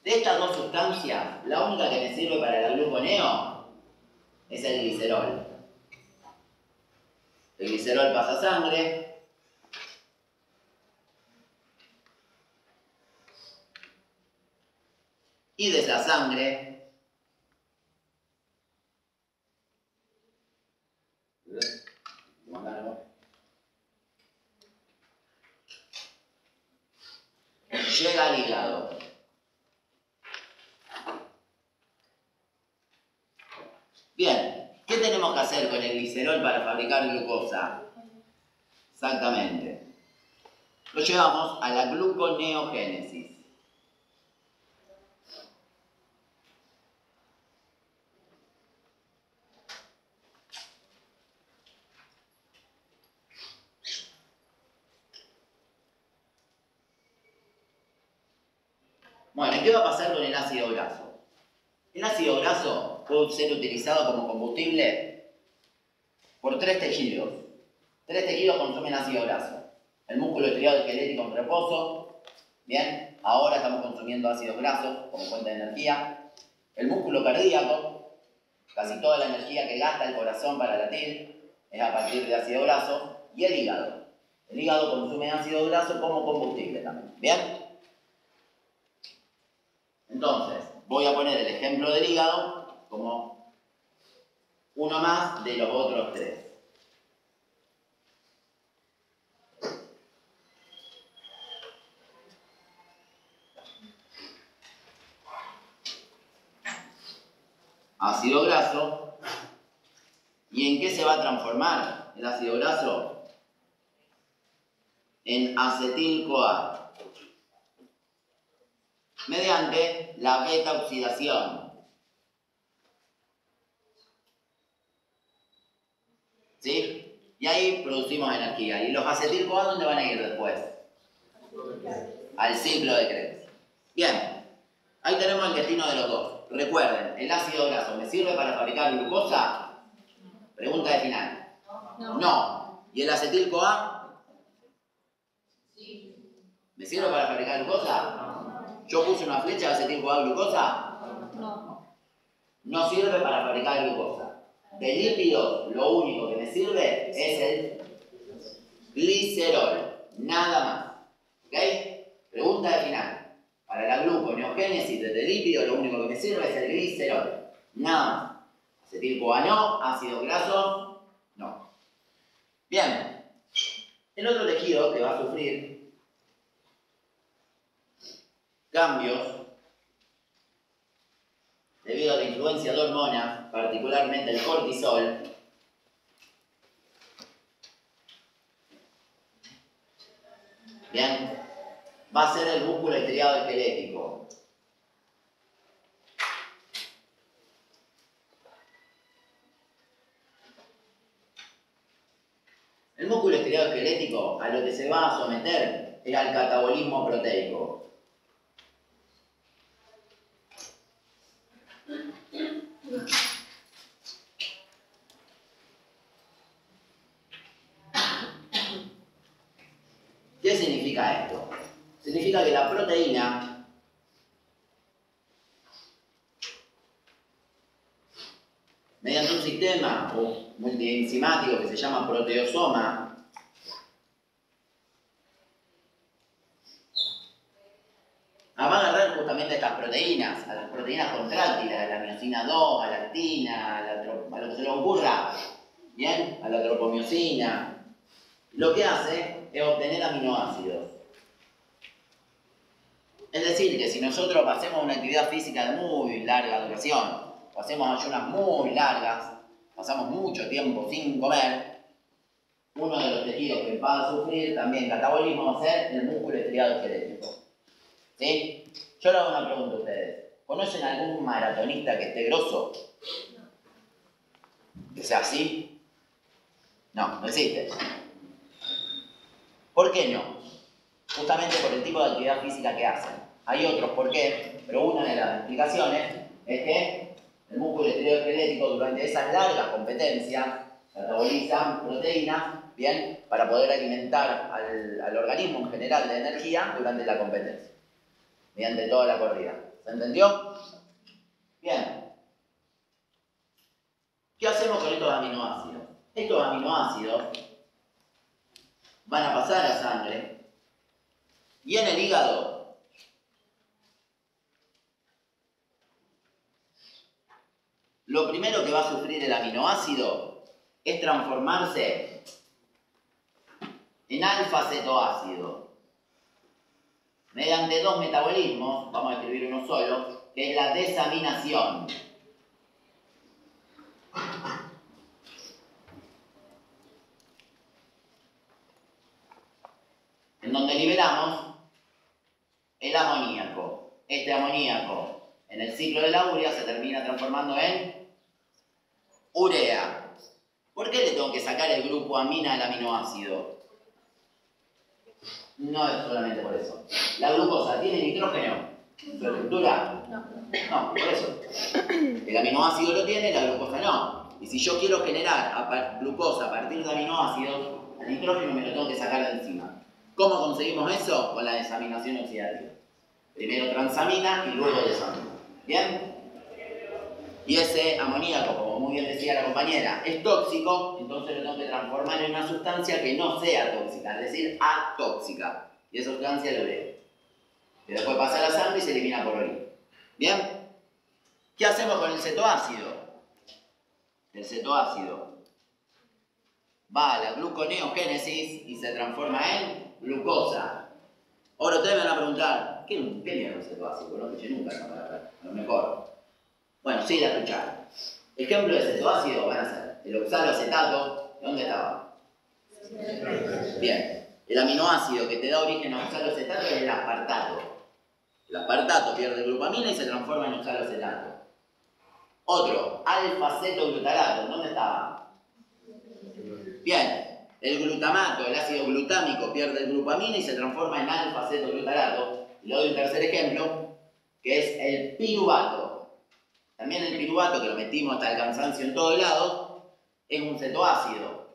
de estas dos sustancias, la única que me sirve para el gluconeo es el glicerol. El glicerol pasa a sangre, y de la sangre llega al hígado. Bien, ¿qué tenemos que hacer con el glicerol para fabricar glucosa? Exactamente. Lo llevamos a la gluconeogénesis. Bueno, ¿qué va a pasar con el ácido graso? El ácido graso puede ser utilizado como combustible por 3 tejidos. 3 tejidos consumen ácido graso. El músculo estriado esquelético en reposo. Bien, ahora estamos consumiendo ácidos grasos como fuente de energía. El músculo cardíaco, casi toda la energía que gasta el corazón para latir es a partir de ácido graso. Y el hígado. El hígado consume ácido graso como combustible también. ¿Bien? Entonces, voy a poner el ejemplo del hígado como uno más de los otros 3. Ácido graso. ¿Y en qué se va a transformar el ácido graso? En acetil-CoA. Mediante la beta-oxidación. ¿Sí? Y ahí producimos energía. ¿Y los acetil-CoA dónde van a ir después? Al ciclo de Krebs. Bien. Ahí tenemos el destino de los dos. Recuerden, ¿el ácido graso me sirve para fabricar glucosa? Pregunta de final. No. ¿Y el acetil-CoA? ¿Me sirve para fabricar glucosa? ¿Yo puse una flecha de acetil-CoA glucosa? No sirve para fabricar glucosa. De lípidos, lo único que me sirve es el glicerol. Nada más. ¿Ok? Pregunta de final. Para la gluconeogénesis de lípidos, lo único que me sirve es el glicerol. Nada más. Acetil-CoA no, ácido graso no. Bien. El otro tejido que va a sufrir cambios debido a la influencia de hormonas, particularmente el cortisol, bien, va a ser el músculo estriado esquelético. El músculo estriado esquelético a lo que se va a someter es al catabolismo proteico. ¿Qué significa esto? Significa que la proteína mediante un sistema multienzimático que se llama proteosoma, va a agarrar justamente estas proteínas, a las proteínas contráctiles, a la miosina 2, a la actina, a lo que se le ocurra, ¿bien? A la tropomiosina. Lo que hace es obtener aminoácidos. Es decir, que si nosotros hacemos una actividad física de muy larga duración, o hacemos ayunas muy largas, pasamos mucho tiempo sin comer, uno de los tejidos que va a sufrir también catabolismo va a ser el músculo estriado esquelético. ¿Sí? Yo le hago una pregunta a ustedes. ¿Conocen algún maratonista que esté grosso? ¿Que sea así? No, no existe. ¿Por qué no? Justamente por el tipo de actividad física que hacen. Hay otros por qué, pero una de las explicaciones es que el músculo estriado esquelético durante esas largas competencias catabolizan proteínas, bien, para poder alimentar al organismo en general de energía durante la competencia, mediante toda la corrida. ¿Se entendió? Bien. ¿Qué hacemos con estos aminoácidos? Estos aminoácidos van a pasar a sangre y en el hígado lo primero que va a sufrir el aminoácido es transformarse en alfa-cetoácido mediante 2 metabolismos, vamos a escribir uno solo, que es la desaminación. En donde liberamos el amoníaco. Este amoníaco en el ciclo de la urea se termina transformando en urea. ¿Por qué le tengo que sacar el grupo amina al aminoácido? No es solamente por eso. La glucosa tiene nitrógeno en su estructura. No, por eso. El aminoácido lo tiene, la glucosa no. Y si yo quiero generar glucosa a partir de aminoácidos, al nitrógeno me lo tengo que sacar de encima. ¿Cómo conseguimos eso? Con la desaminación oxidativa. Primero transamina y luego desamina. ¿Bien? Y ese amoníaco, como muy bien decía la compañera, es tóxico, entonces lo tengo que transformar en una sustancia que no sea tóxica, es decir, atóxica. Y esa sustancia es la urea. Que después pasa a la sangre y se elimina por orina. ¿Bien? ¿Qué hacemos con el cetoácido? El cetoácido va a la gluconeogénesis y se transforma en glucosa. Ahora ustedes me van a preguntar, ¿qué mierda es el cetoácido? No escuché nunca esa palabra, a lo mejor. Bueno, sí la escucharon. Ejemplo de cetoácido van a ser el oxaloacetato. ¿De dónde estaba? Bien. El aminoácido que te da origen a oxaloacetato es el aspartato. El aspartato pierde glupamina y se transforma en oxaloacetato. Otro, alfa-cetoglutarato. ¿Dónde estaba? Bien. El glutamato, el ácido glutámico, pierde glupamina y se transforma en alfa-cetoglutarato. Y le doy un tercer ejemplo, que es el piruvato. También el piruvato, que lo metimos hasta el cansancio en todos lados, es un cetoácido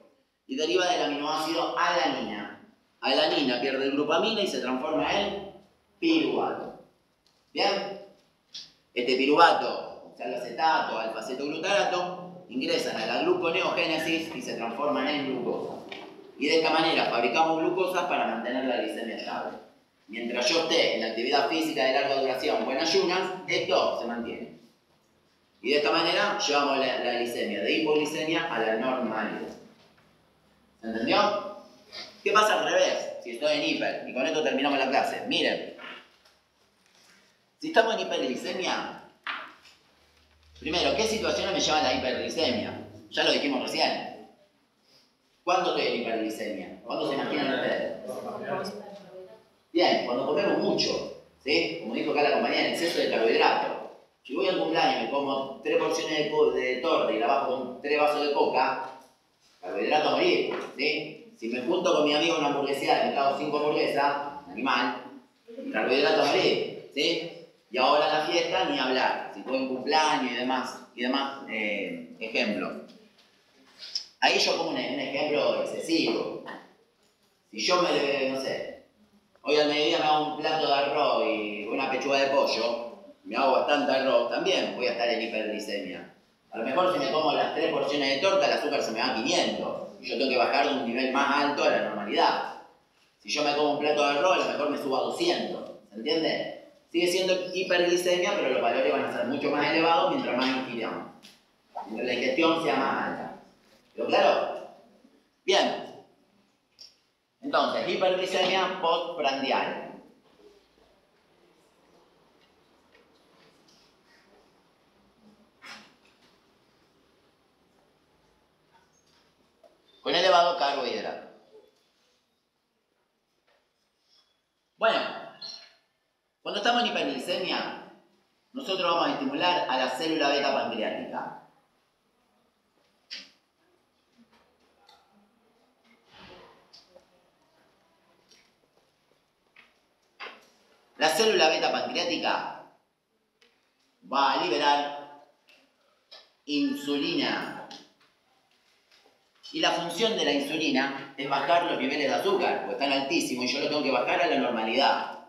y deriva del aminoácido alanina. Alanina pierde glupamina y se transforma en piruvato. ¿Bien? Este piruvato, oxaloacetato, alfa-cetoglutarato, ingresan a la gluconeogénesis y se transforman en glucosa. Y de esta manera fabricamos glucosas para mantener la glicemia estable. Mientras yo esté en la actividad física de larga duración o en ayunas, esto se mantiene. Y de esta manera llevamos la glicemia de hipoglicemia a la normalidad. ¿Se entendió? ¿Qué pasa al revés? Si estoy en hiper, y con esto terminamos la clase. Miren, si estamos en hiperglicemia, primero, ¿qué situaciones me llevan a la hiperglicemia? Ya lo dijimos recién. ¿Cuándo estoy en hiperglicemia? ¿Cuándo se imaginan ustedes? Bien, cuando comemos mucho, ¿sí? Como dijo acá la compañera, exceso de carbohidratos. Si voy al cumpleaños y me como 3 porciones de torta y la bajo con 3 vasos de coca, carbohidrato a morir, ¿sí? Si me junto con mi amigo en una hamburgueseada y me cago 5 hamburguesas, animal, carbohidrato a morir, ¿sí? Y ahora en la fiesta ni hablar, si voy en cumpleaños y demás ejemplos. Ahí yo pongo un ejemplo excesivo. Si yo no sé, hoy al mediodía me hago un plato de arroz y una pechuga de pollo, me hago bastante arroz, también voy a estar en hiperglicemia. A lo mejor si me como las 3 porciones de torta, el azúcar se me va a 500. Y yo tengo que bajar de un nivel más alto a la normalidad. Si yo me como un plato de arroz, a lo mejor me subo a 200. ¿Se entiende? Sigue siendo hiperglicemia, pero los valores van a ser mucho más elevados mientras más ingiriamos. Mientras la ingestión sea más alta. ¿Quedó claro? Bien. Entonces, hiperglicemia postprandial. Con elevado carbohidrato. Bueno, cuando estamos en hiperglicemia, nosotros vamos a estimular a la célula beta pancreática. La célula beta pancreática va a liberar insulina. Y la función de la insulina es bajar los niveles de azúcar, porque están altísimos y yo lo tengo que bajar a la normalidad.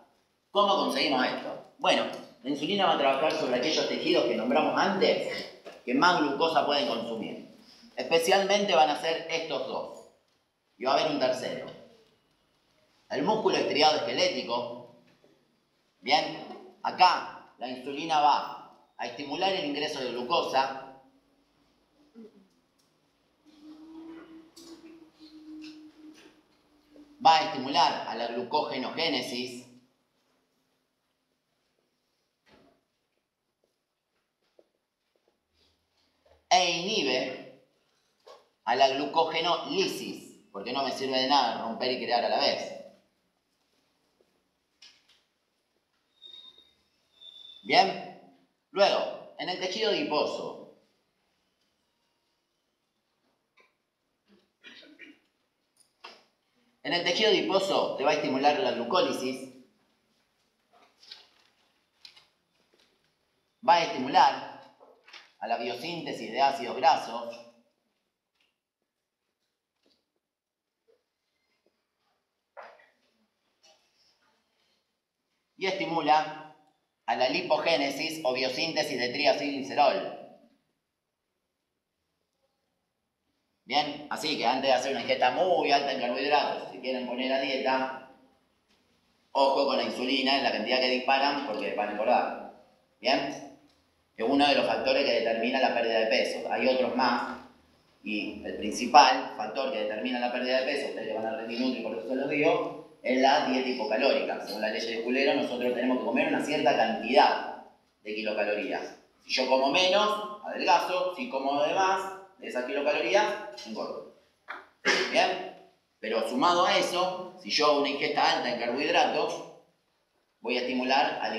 ¿Cómo conseguimos esto? Bueno, la insulina va a trabajar sobre aquellos tejidos que nombramos antes, que más glucosa pueden consumir. Especialmente van a ser estos dos. Y va a haber un tercero. El músculo estriado esquelético. Bien, acá la insulina va a estimular el ingreso de glucosa. Va a estimular a la glucogenogénesis. E inhibe a la glucogenólisis, porque no me sirve de nada romper y crear a la vez. Bien, luego, en el tejido adiposo. En el tejido adiposo te va a estimular la glucólisis, va a estimular a la biosíntesis de ácidos grasos, y estimula a la lipogénesis o biosíntesis de triacilglicerol. Bien, así que antes de hacer una ingesta muy alta en carbohidratos, si quieren poner a dieta, ojo con la insulina en la cantidad que disparan porque van a engordar. Bien, es uno de los factores que determina la pérdida de peso. Hay otros más, y el principal factor que determina la pérdida de peso, ustedes que van a rendir nutri, por eso se los digo, es la dieta hipocalórica. Según la ley de Culero, nosotros tenemos que comer una cierta cantidad de kilocalorías. Si yo como menos, adelgazo. Si como de más de esas kilocalorías, engordo. ¿Bien? Pero sumado a eso, si yo hago una ingesta alta en carbohidratos, voy a estimular a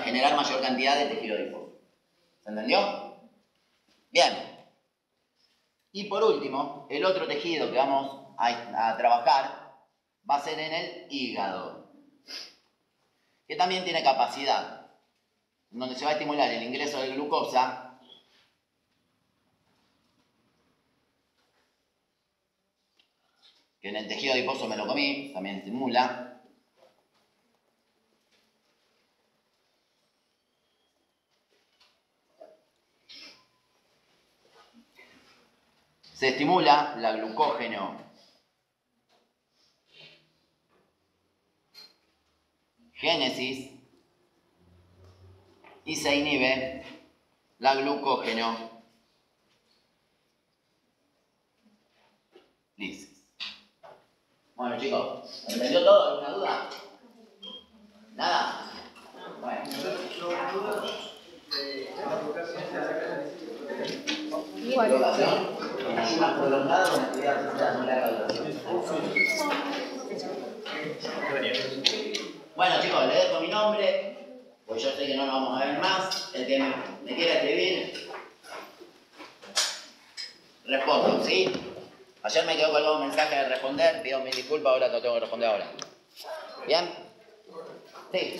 generar mayor cantidad de tejido adiposo. ¿Se entendió? Bien. Y por último, el otro tejido que vamos a trabajar va a ser en el hígado, que también tiene capacidad, donde se va a estimular el ingreso de glucosa que en el tejido adiposo me lo comí, también estimula. Se estimula la glucógeno génesis y se inhibe la glucógeno lisis. Bueno, chicos, ¿entendió todo? ¿Alguna duda? ¿Nada? Bueno. ¿Duración? Ayunas prolongadas con actividad física de muy larga duración. Bueno, chicos, les dejo mi nombre, pues yo sé que no nos vamos a ver más. El que me quiera escribir, respondo, ¿sí? Ayer me quedó colgado un mensaje de responder, pido mil disculpas, ahora lo tengo que responder ahora. ¿Bien? Sí.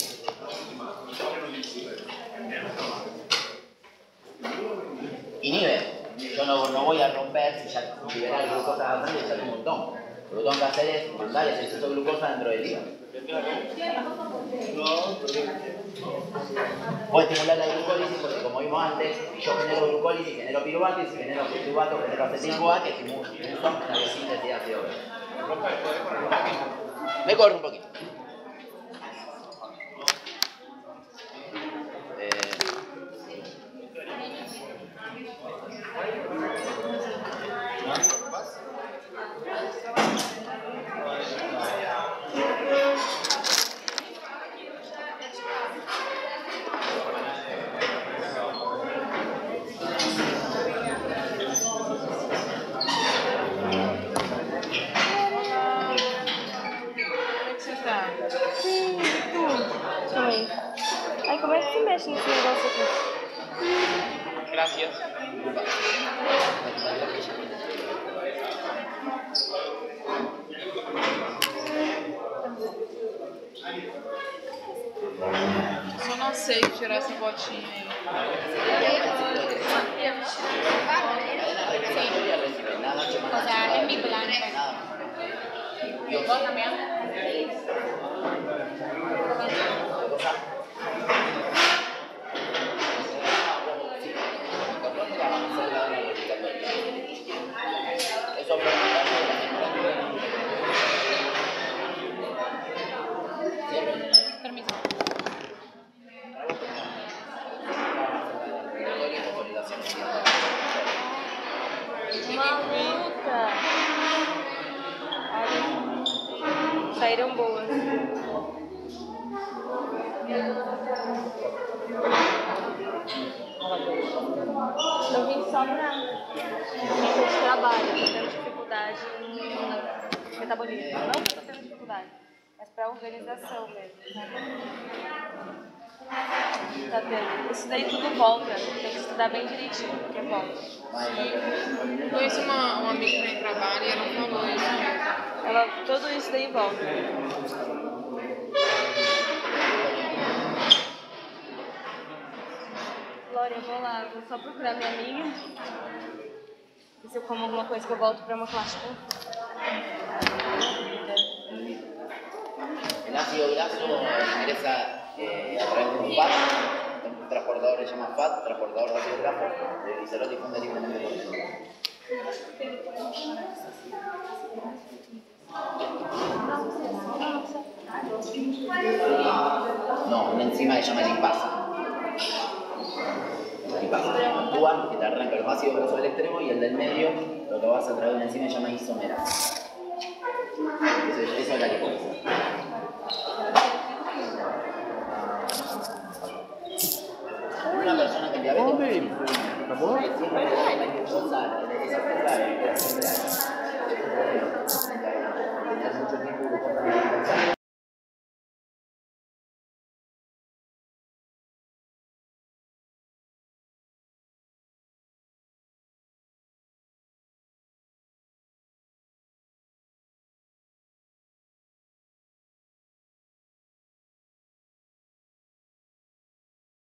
Inhibe. Yo no voy a romper, si ya liberar glucosa a la sangre ya es un montón. Lo que tengo que hacer es mandar ese exceso de glucosa dentro del hígado. Voy a estimular la glucólisis porque, como vimos antes, yo genero glucólisis, genero piruvato, y si genero piruvato, genero acetil-CoA, que estimulan la biosíntesis de ácido graso. Me corro un poquito. Ai, como é que se mexe nesse negócio aqui? Gracias. Só não sei tirar essa botinha aí. O sea, es mi plan. ¿Vos también? Permiso. Maluca! Saíram boas. Eu vim só pra de trabalho, tô tendo dificuldade no metabolismo. Não que eu tô tendo dificuldade, mas pra organização mesmo. Tá tendo. Isso daí tudo volta, tem que estudar bem direitinho, porque volta. Eu conheço uma amiga que tem trabalho e ela falou isso mesmo. Tudo isso daí volta. Agora eu vou lá, vou só procurar minha amiga. E se eu como alguma coisa que eu volto para uma clássica. El ácido graso ingresa a través de un FAT, un transportador que se llama FAT, transportador de ácido graso, el glicerol difunde libremente por el cuerpo. No, una enzima que se llama lipasa. Actúa, que te arranca los ácidos grasos del extremo y el del medio lo que vas a través de una enzima que se llama isomerasa. Eso es la liposa. Una persona con diabetes siempre esa cosa